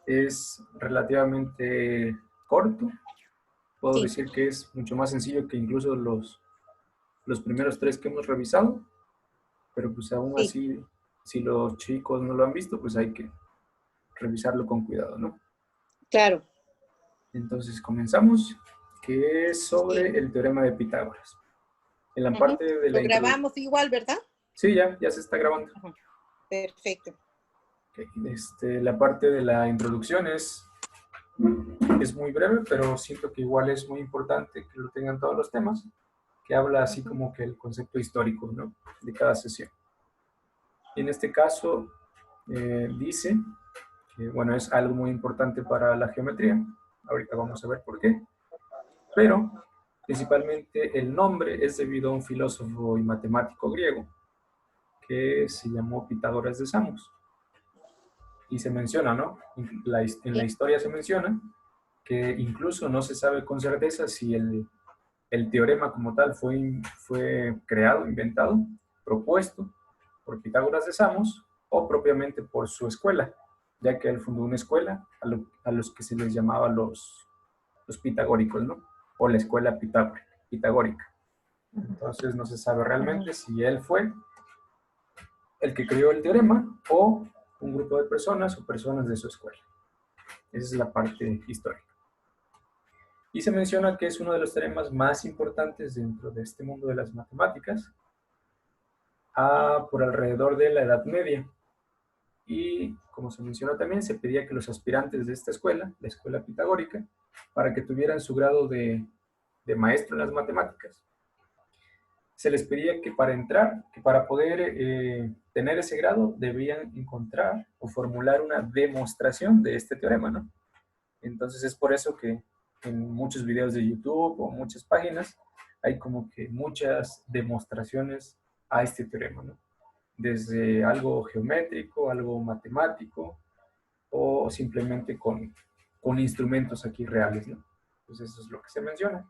es relativamente corto. Puedo Sí, decir que es mucho más sencillo que incluso los primeros tres que hemos revisado, pero pues aún sí, así, si los chicos no lo han visto, pues hay que revisarlo con cuidado, ¿no? claro. Entonces comenzamos, que es Sí. sobre el teorema de Pitágoras. En la Ujú. parte de la Lo introducción, grabamos igual, ¿verdad? sí, ya se está grabando. Ujú. Perfecto. Okay. La parte de la introducción es muy breve, pero siento que igual es muy importante que lo tengan todos los temas, que habla así Ujú. como que el concepto histórico, ¿no?, de cada sesión. Y en este caso dice que, bueno, es algo muy importante para la geometría. Ahorita vamos a ver por qué. Pero principalmente el nombre es debido a un filósofo y matemático griego que se llamó Pitágoras de Samos. Y se menciona, ¿no? En la Sí. historia se menciona que incluso no se sabe con certeza si el teorema como tal fue creado, inventado, propuesto por Pitágoras de Samos o propiamente por su escuela, ya que él fundó una escuela a los que se les llamaba los pitagóricos, ¿no? O la escuela pitagórica. Entonces no se sabe Ujú. realmente si él fue el que creó el teorema o un grupo de personas o personas de su escuela. Esa es la parte histórica. Y se menciona que es uno de los teoremas más importantes dentro de este mundo de las matemáticas por alrededor de la Edad Media. Y como se menciona también, se pedía que los aspirantes de esta escuela, la escuela pitagórica, para que tuvieran su grado de maestro en las matemáticas, se les pedía que para entrar, que para poder tener ese grado, debían encontrar o formular una demostración de este teorema, ¿no? Entonces es por eso que en muchos videos de YouTube o muchas páginas hay como que muchas demostraciones a este teorema, ¿no? Desde algo geométrico, algo matemático o simplemente con instrumentos aquí reales, ¿no? Entonces eso es lo que se menciona.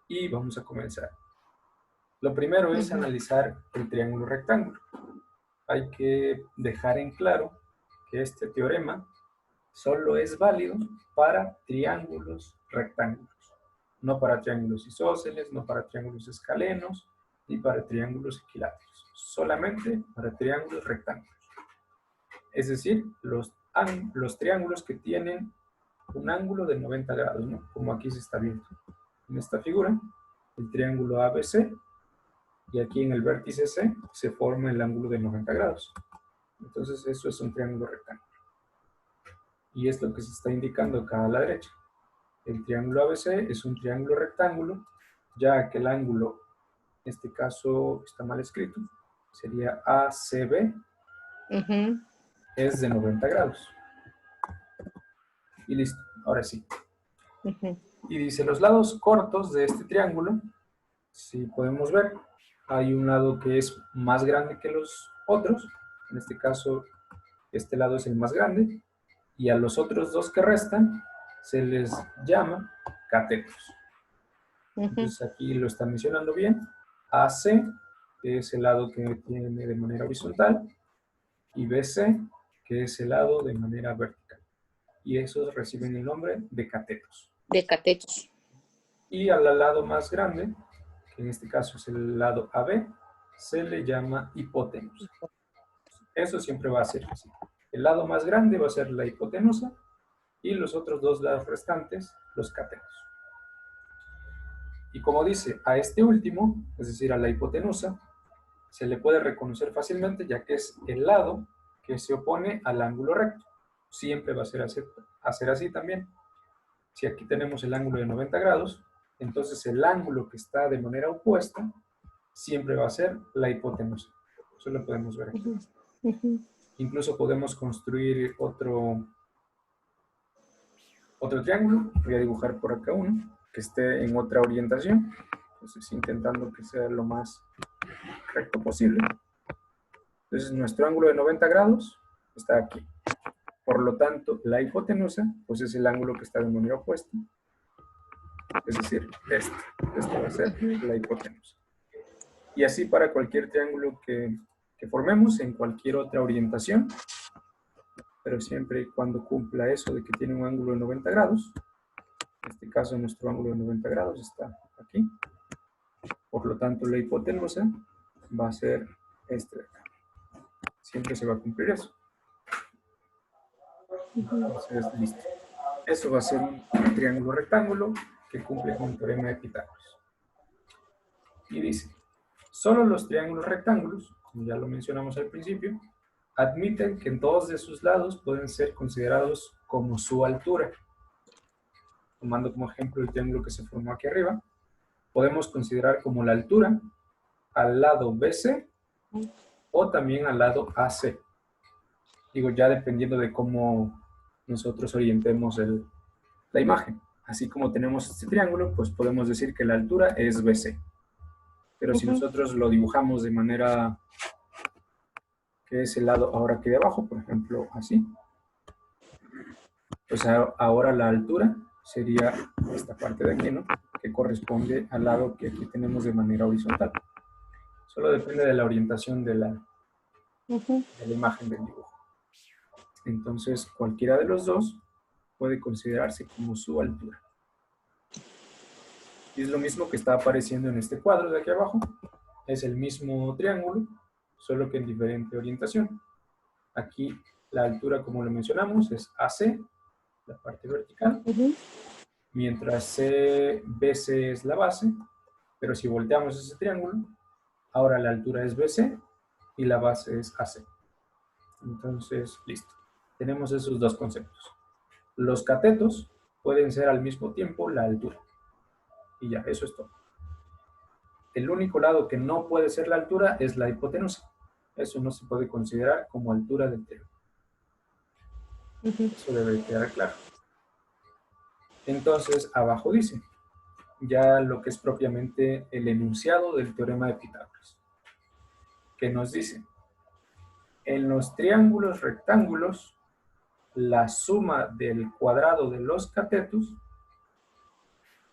Y vamos a comenzar. Lo primero es Ujú. analizar el triángulo rectángulo. Hay que dejar en claro que este teorema solo es válido para triángulos rectángulos, no para triángulos isósceles, no para triángulos escalenos, ni para triángulos equiláteros, solamente para triángulos rectángulos. Es decir, los triángulos que tienen un ángulo de 90 grados, ¿no?, como aquí se está viendo en esta figura, el triángulo ABC, y aquí en el vértice C se forma el ángulo de 90 grados. Entonces eso es un triángulo rectángulo. Y es lo que se está indicando acá a la derecha. El triángulo ABC es un triángulo rectángulo, ya que el ángulo, en este caso está mal escrito, sería ACB, Ujú. es de 90 grados. Y listo, ahora sí. Ujú. Y dice, los lados cortos de este triángulo, si podemos ver, hay un lado que es más grande que los otros, en este caso este lado es el más grande, y a los otros dos que restan se les llama catetos. Ujú. Entonces aquí lo está mencionando bien. AC, que es el lado que tiene de manera horizontal, y BC, que es el lado de manera vertical. Y esos reciben el nombre de catetos. De catetos. Y al lado más grande, que en este caso es el lado AB, se le llama hipotenusa. Eso siempre va a ser así. El lado más grande va a ser la hipotenusa y los otros dos lados restantes, los catetos. Y como dice, a este último, es decir, a la hipotenusa, se le puede reconocer fácilmente ya que es el lado que se opone al ángulo recto. Siempre va a ser así también. Si aquí tenemos el ángulo de 90 grados, entonces el ángulo que está de manera opuesta siempre va a ser la hipotenusa. Eso lo podemos ver aquí. Ujú. Ujú. Incluso podemos construir otro triángulo. Voy a dibujar por acá uno que esté en otra orientación. Entonces intentando que sea lo más recto posible. Entonces nuestro ángulo de 90 grados está aquí. Por lo tanto, la hipotenusa pues es el ángulo que está de manera opuesta. Es decir, este va a ser Ujú. la hipotenusa. Y así para cualquier triángulo que formemos en cualquier otra orientación, pero siempre y cuando cumpla eso de que tiene un ángulo de 90 grados. En este caso, nuestro ángulo de 90 grados está aquí. Por lo tanto, la hipotenusa va a ser este de acá. Siempre se va a cumplir eso. Entonces, listo. Eso va a ser un triángulo rectángulo que cumple con el teorema de Pitágoras. Y dice, solo los triángulos rectángulos, como ya lo mencionamos al principio, admiten que dos de sus lados pueden ser considerados como su altura. Tomando como ejemplo el triángulo que se formó aquí arriba, podemos considerar como la altura al lado BC o también al lado AC. Digo, ya dependiendo de cómo nosotros orientemos la imagen. Así como tenemos este triángulo, pues podemos decir que la altura es BC. Pero si nosotros lo dibujamos de manera que es el lado ahora aquí de abajo, por ejemplo, así, pues ahora la altura sería esta parte de aquí, ¿no? Que corresponde al lado que aquí tenemos de manera horizontal. Solo depende de la orientación de la imagen del dibujo. Entonces, cualquiera de los dos puede considerarse como su altura. Y es lo mismo que está apareciendo en este cuadro de aquí abajo. Es el mismo triángulo, solo que en diferente orientación. Aquí la altura, como lo mencionamos, es AC, la parte vertical, mientras BC es la base, pero si volteamos ese triángulo, ahora la altura es BC y la base es AC. Entonces, listo. Tenemos esos dos conceptos. Los catetos pueden ser al mismo tiempo la altura. Y ya, eso es todo. El único lado que no puede ser la altura es la hipotenusa. Eso no se puede considerar como altura del triángulo. Eso debe quedar claro. Entonces, abajo dice, ya lo que es propiamente el enunciado del teorema de Pitágoras, que nos dice, en los triángulos rectángulos, la suma del cuadrado de los catetos,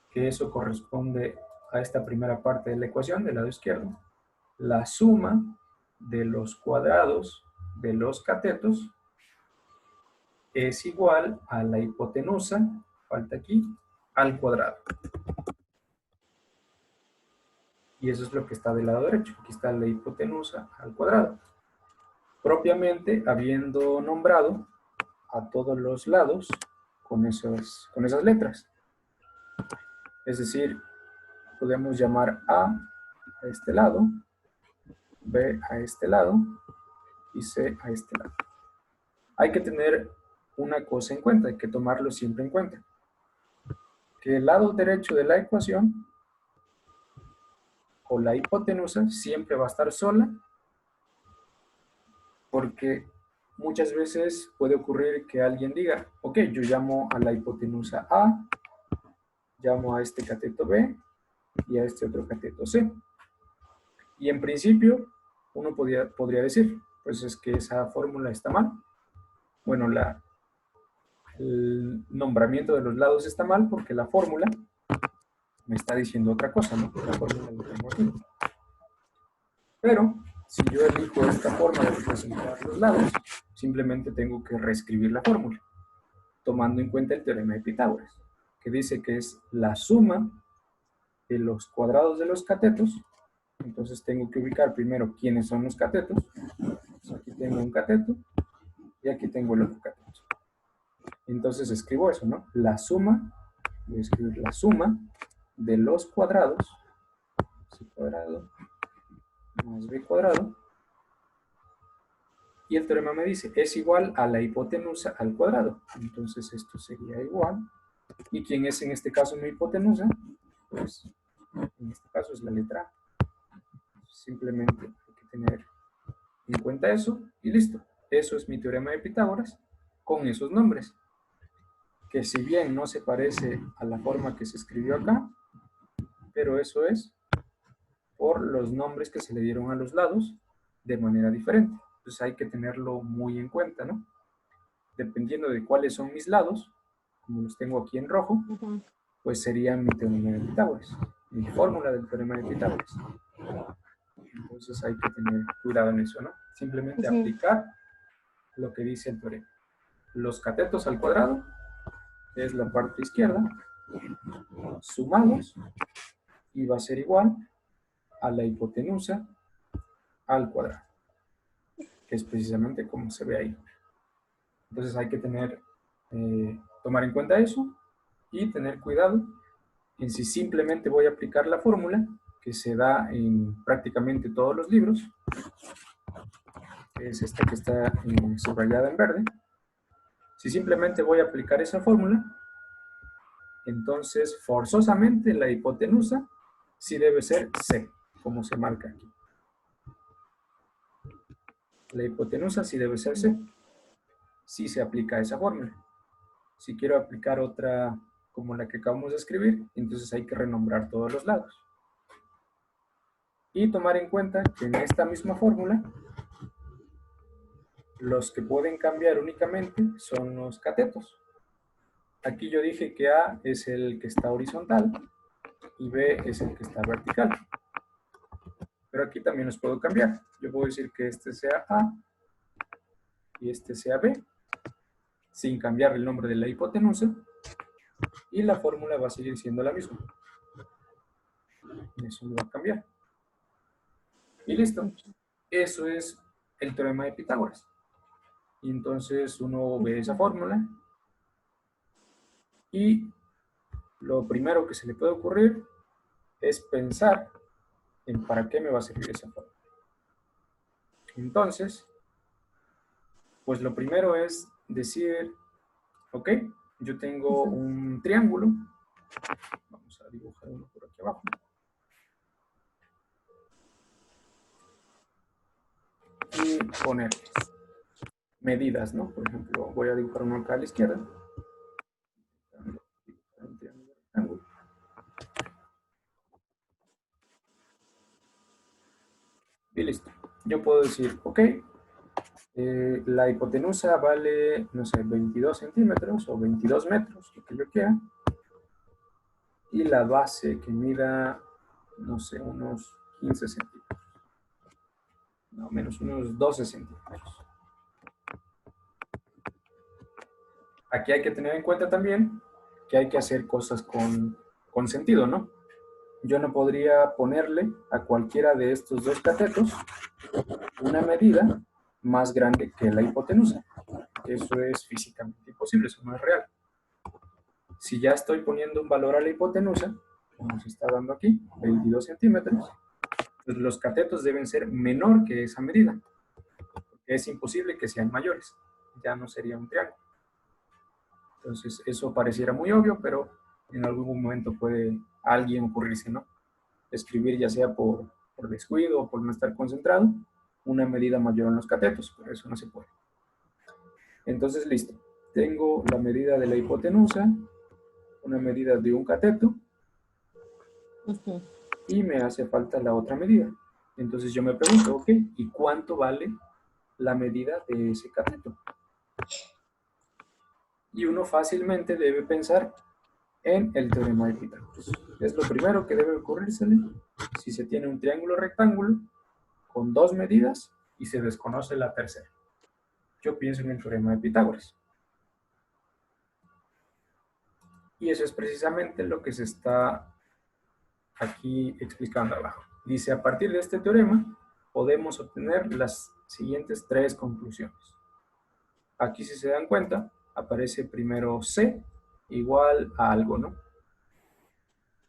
que eso corresponde a esta primera parte de la ecuación del lado izquierdo, la suma de los cuadrados de los catetos es igual a la hipotenusa, falta aquí, al cuadrado. Y eso es lo que está del lado derecho. Aquí está la hipotenusa al cuadrado. Propiamente habiendo nombrado a todos los lados con esas letras. Es decir, podemos llamar A este lado, B a este lado y C a este lado. Hay que tener una cosa en cuenta, hay que tomarlo siempre en cuenta. Que el lado derecho de la ecuación o la hipotenusa siempre va a estar sola, porque muchas veces puede ocurrir que alguien diga, ok, yo llamo a la hipotenusa A, llamo a este cateto B y a este otro cateto C. Y en principio, uno podría decir, pues es que esa fórmula está mal. Bueno, el nombramiento de los lados está mal porque la fórmula me está diciendo otra cosa, ¿no? La fórmula lo tengo aquí. Pero, si yo elijo esta forma de representar los lados, simplemente tengo que reescribir la fórmula, tomando en cuenta el teorema de Pitágoras, que dice que es la suma de los cuadrados de los catetos. Entonces tengo que ubicar primero quiénes son los catetos. Pues aquí tengo un cateto y aquí tengo el otro cateto. Entonces escribo eso, ¿no? La suma, voy a escribir la suma de los cuadrados, c cuadrado más b cuadrado, y el teorema me dice, es igual a la hipotenusa al cuadrado. Entonces esto sería igual. ¿Y quién es en este caso mi hipotenusa? Pues en este caso es la letra A. Simplemente hay que tener en cuenta eso y listo. Eso es mi teorema de Pitágoras con esos nombres. Que si bien no se parece a la forma que se escribió acá, pero eso es por los nombres que se le dieron a los lados de manera diferente. Entonces hay que tenerlo muy en cuenta, ¿no? Dependiendo de cuáles son mis lados, como los tengo aquí en rojo, pues sería mi teorema de Pitágoras, mi fórmula del teorema de Pitágoras. Entonces hay que tener cuidado en eso, ¿no? Simplemente aplicar lo que dice el teorema. los catetos al cuadrado, que es la parte izquierda, sumados, y va a ser igual a la hipotenusa al cuadrado, que es precisamente como se ve ahí. Entonces hay que tomar en cuenta eso y tener cuidado en si simplemente voy a aplicar la fórmula que se da en prácticamente todos los libros, que es esta que está subrayada en verde. Si simplemente voy a aplicar esa fórmula, entonces forzosamente la hipotenusa sí debe ser C, como se marca aquí. La hipotenusa sí debe ser C, si se aplica esa fórmula. Si quiero aplicar otra como la que acabamos de escribir, entonces hay que renombrar todos los lados. Y tomar en cuenta que en esta misma fórmula, los que pueden cambiar únicamente son los catetos. Aquí yo dije que A es el que está horizontal y B es el que está vertical. Pero aquí también los puedo cambiar. Yo puedo decir que este sea A y este sea B, sin cambiar el nombre de la hipotenusa, y la fórmula va a seguir siendo la misma. Eso no va a cambiar. Y listo. Eso es el teorema de Pitágoras. Y entonces uno ve esa fórmula y lo primero que se le puede ocurrir es pensar en para qué me va a servir esa fórmula. Entonces, pues lo primero es decir, ok, yo tengo un triángulo. Vamos a dibujar uno por aquí abajo. Y poner medidas, ¿no? Por ejemplo, voy a dibujar uno acá a la izquierda. Un triángulo rectángulo. Y listo. Yo puedo decir, ok, la hipotenusa vale, no sé, 22 centímetros o 22 metros, lo que yo quiera. Y la base que mida, no sé, unos 15 centímetros. No, menos unos 12 centímetros. Aquí hay que tener en cuenta también que hay que hacer cosas con sentido, ¿no? Yo no podría ponerle a cualquiera de estos dos catetos una medida más grande que la hipotenusa. Eso es físicamente imposible, eso no es real. Si ya estoy poniendo un valor a la hipotenusa, como se está dando aquí, 22 centímetros, pues los catetos deben ser menor que esa medida. Es imposible que sean mayores, ya no sería un triángulo. Entonces, eso pareciera muy obvio, pero en algún momento puede a alguien ocurrirse, ¿no? Escribir ya sea por descuido o por no estar concentrado, una medida mayor en los catetos, pero eso no se puede. Entonces, listo. Tengo la medida de la hipotenusa, una medida de un cateto, y me hace falta la otra medida. Entonces yo me pregunto, ok, ¿y cuánto vale la medida de ese cateto? Y uno fácilmente debe pensar en el teorema de Pitágoras. Es lo primero que debe ocurrírsele si se tiene un triángulo rectángulo con dos medidas y se desconoce la tercera. Yo pienso en el teorema de Pitágoras. Y eso es precisamente lo que se está aquí explicando abajo. Dice, a partir de este teorema podemos obtener las siguientes tres conclusiones. Aquí, si se dan cuenta, aparece primero C igual a algo, ¿no?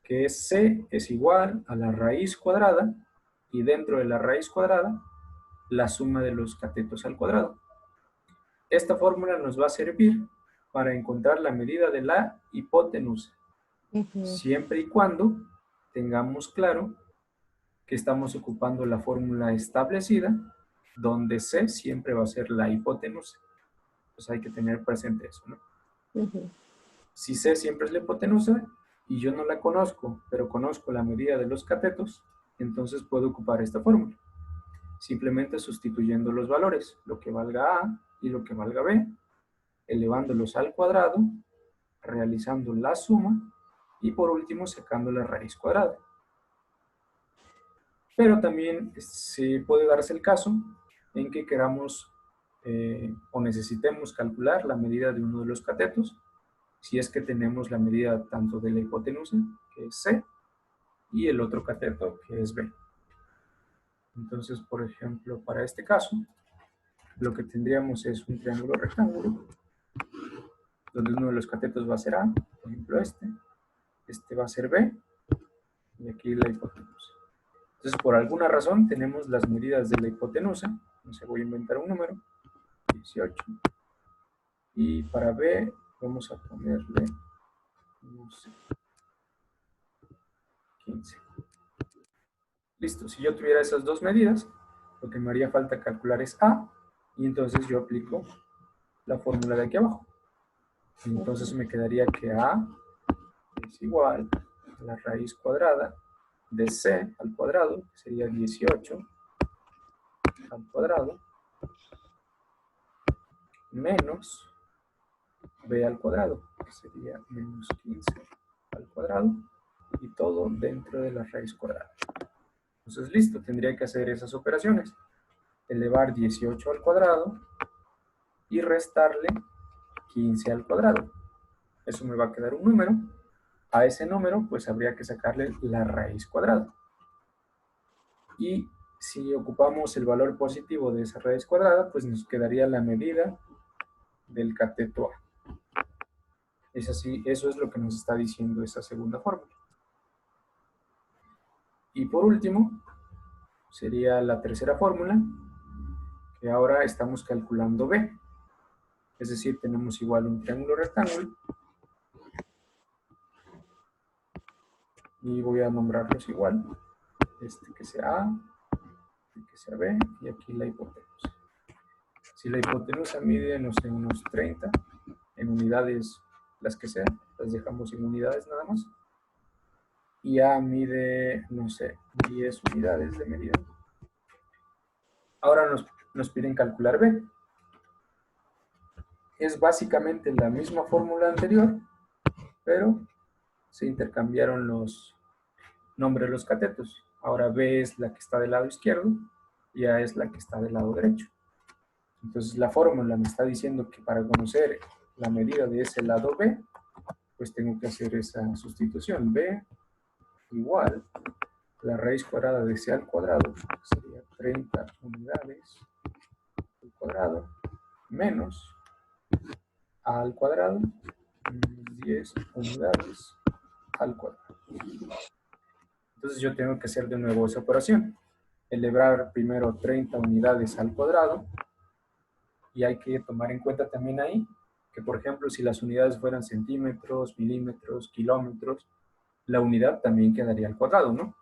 Que es C es igual a la raíz cuadrada y dentro de la raíz cuadrada la suma de los catetos al cuadrado. Esta fórmula nos va a servir para encontrar la medida de la hipotenusa, siempre y cuando tengamos claro que estamos ocupando la fórmula establecida, donde C siempre va a ser la hipotenusa. Pues hay que tener presente eso, ¿no? Si C siempre es la hipotenusa y yo no la conozco, pero conozco la medida de los catetos, entonces puedo ocupar esta fórmula. Simplemente sustituyendo los valores, lo que valga A y lo que valga B, elevándolos al cuadrado, realizando la suma y por último sacando la raíz cuadrada. Pero también se puede darse el caso en que queramos o necesitemos calcular la medida de uno de los catetos, si es que tenemos la medida tanto de la hipotenusa, que es C, y el otro cateto, que es B. Entonces, por ejemplo, para este caso, lo que tendríamos es un triángulo rectángulo, donde uno de los catetos va a ser A, por ejemplo este va a ser B, y aquí la hipotenusa. Entonces, por alguna razón, tenemos las medidas de la hipotenusa. Entonces, voy a inventar un número, 18. Y para B, vamos a ponerle, no sé, 15. Listo, si yo tuviera esas dos medidas, lo que me haría falta calcular es A, y entonces yo aplico la fórmula de aquí abajo. Y entonces me quedaría que A es igual a la raíz cuadrada de C al cuadrado, que sería 18 al cuadrado, menos B al cuadrado, que sería menos 15 al cuadrado, y todo dentro de la raíz cuadrada. Entonces, listo, tendría que hacer esas operaciones. Elevar 18 al cuadrado y restarle 15 al cuadrado. Eso me va a quedar un número. A ese número, pues habría que sacarle la raíz cuadrada. Y si ocupamos el valor positivo de esa raíz cuadrada, pues nos quedaría la medida del cateto A. Es así, eso es lo que nos está diciendo esa segunda fórmula. Y por último, sería la tercera fórmula, que ahora estamos calculando B. Es decir, tenemos igual un triángulo rectángulo. Y voy a nombrarlos igual. Este que sea A, este que sea B, y aquí la hipotenusa. Si la hipotenusa mide, no sé, unos 30, en unidades las que sean, las dejamos en unidades nada más. Y A mide, no sé, 10 unidades de medida. Ahora nos piden calcular B. Es básicamente la misma fórmula anterior, pero se intercambiaron los nombres de los catetos. Ahora B es la que está del lado izquierdo y A es la que está del lado derecho. Entonces la fórmula me está diciendo que para conocer la medida de ese lado B, pues tengo que hacer esa sustitución. B igual la raíz cuadrada de C al cuadrado, que sería 30 unidades al cuadrado, menos A al cuadrado, 10 unidades al cuadrado. Entonces yo tengo que hacer de nuevo esa operación. Elevar primero 30 unidades al cuadrado, y hay que tomar en cuenta también ahí que, por ejemplo, si las unidades fueran centímetros, milímetros, kilómetros, la unidad también quedaría al cuadrado, ¿no?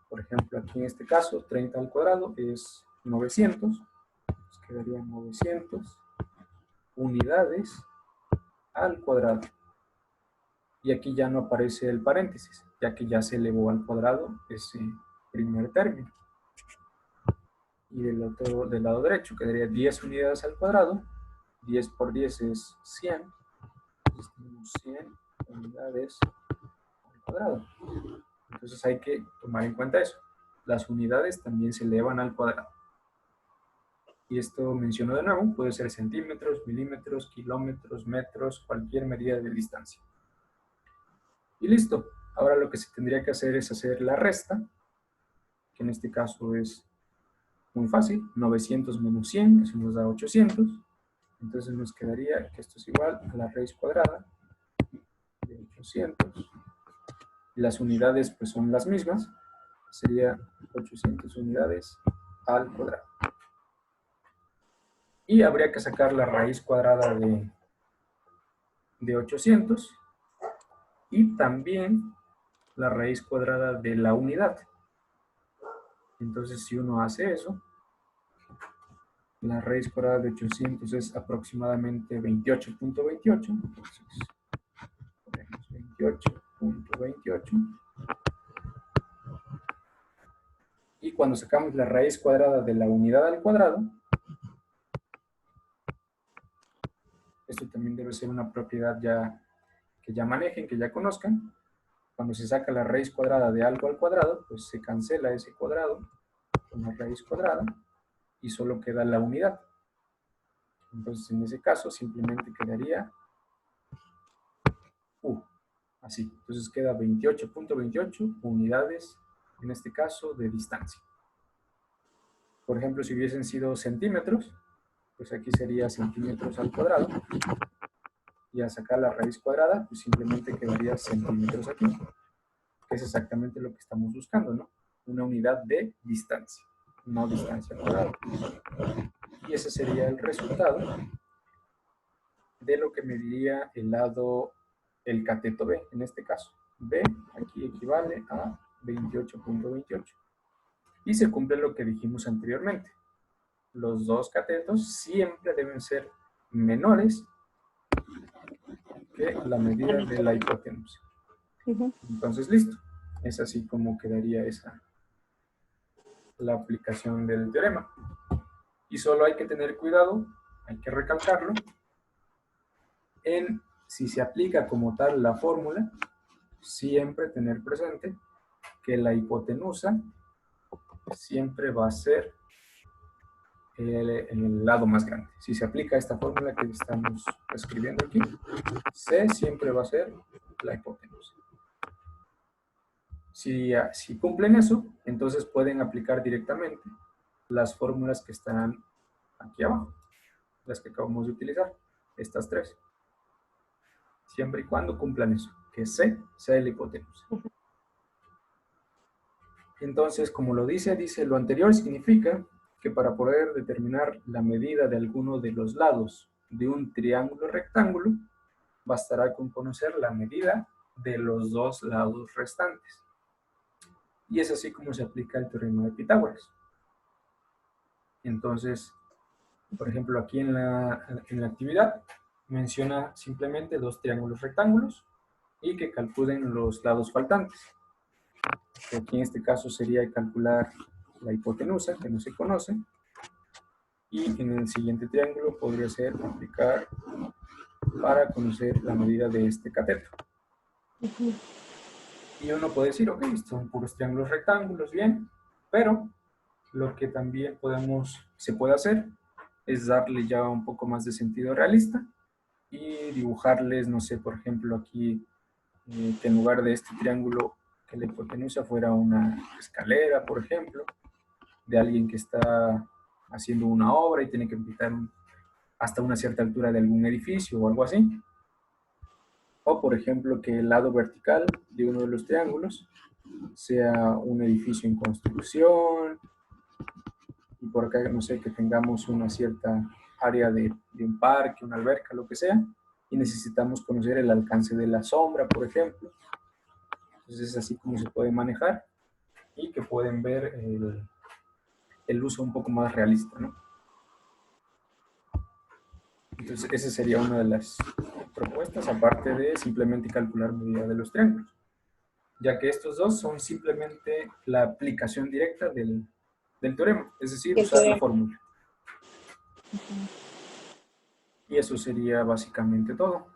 Por ejemplo, aquí en este caso, 30 al cuadrado es 900, pues quedarían 900 unidades al cuadrado. Y aquí ya no aparece el paréntesis, ya que ya se elevó al cuadrado ese primer término. Y del lado derecho quedaría 10 unidades al cuadrado. 10 por 10 es 100. Entonces tenemos 100 unidades al cuadrado. Entonces hay que tomar en cuenta eso. Las unidades también se elevan al cuadrado. Y esto menciono de nuevo, puede ser centímetros, milímetros, kilómetros, metros, cualquier medida de distancia. Y listo. Ahora lo que se tendría que hacer es hacer la resta, que en este caso es muy fácil. 900 menos 100, eso nos da 800. Entonces nos quedaría que esto es igual a la raíz cuadrada de 800. Y las unidades pues son las mismas. Sería 800 unidades al cuadrado. Y habría que sacar la raíz cuadrada de 800 y también la raíz cuadrada de la unidad. Entonces, si uno hace eso, la raíz cuadrada de 800 es aproximadamente 28.28. Entonces, ponemos 28.28. Y cuando sacamos la raíz cuadrada de la unidad al cuadrado, esto también debe ser una propiedad que ya manejen, que ya conozcan. Cuando se saca la raíz cuadrada de algo al cuadrado, pues se cancela ese cuadrado con la raíz cuadrada. y solo queda la unidad. Entonces, en ese caso, simplemente quedaría U. Así. Entonces queda 28.28 unidades, en este caso, de distancia. Por ejemplo, si hubiesen sido centímetros, pues aquí sería centímetros al cuadrado. Y al sacar la raíz cuadrada, pues simplemente quedaría centímetros aquí, que es exactamente lo que estamos buscando, ¿no? Una unidad de distancia, no distancia al cuadrado. Y ese sería el resultado de lo que mediría el lado, el cateto B, en este caso. B aquí equivale a 28.28. Y se cumple lo que dijimos anteriormente. Los dos catetos siempre deben ser menores que la medida de la hipotenusa. Entonces, listo. Es así como quedaría la aplicación del teorema. Y solo hay que tener cuidado, hay que recalcarlo, en si se aplica como tal la fórmula, siempre tener presente que la hipotenusa siempre va a ser el lado más grande. Si se aplica esta fórmula que estamos escribiendo aquí, C siempre va a ser la hipotenusa. Si cumplen eso, entonces pueden aplicar directamente las fórmulas que están aquí abajo, las que acabamos de utilizar, estas tres. Siempre y cuando cumplan eso, que C sea la hipotenusa. Entonces, como lo dice lo anterior significa que para poder determinar la medida de alguno de los lados de un triángulo rectángulo, bastará con conocer la medida de los dos lados restantes. Y es así como se aplica el teorema de Pitágoras. Entonces, por ejemplo, aquí en la actividad menciona simplemente dos triángulos rectángulos y que calculen los lados faltantes. Aquí en este caso sería calcular la hipotenusa, que no se conoce, y en el siguiente triángulo podría ser aplicar para conocer la medida de este cateto. Y uno puede decir, ok, son puros triángulos rectángulos, bien, pero lo que también se puede hacer es darle ya un poco más de sentido realista y dibujarles, no sé, por ejemplo, aquí que en lugar de este triángulo, que la hipotenusa fuera una escalera, por ejemplo, de alguien que está haciendo una obra y tiene que pintar hasta una cierta altura de algún edificio o algo así. O, por ejemplo, que el lado vertical de uno de los triángulos sea un edificio en construcción, y por acá, no sé, que tengamos una cierta área de un parque, una alberca, lo que sea, y necesitamos conocer el alcance de la sombra, por ejemplo. Entonces es así como se puede manejar y que pueden ver el uso un poco más realista, ¿no? Entonces esa sería una de las propuestas, aparte de simplemente calcular medida de los triángulos, ya que estos dos son simplemente la aplicación directa del teorema, es decir, usar la fórmula. Y eso sería básicamente todo.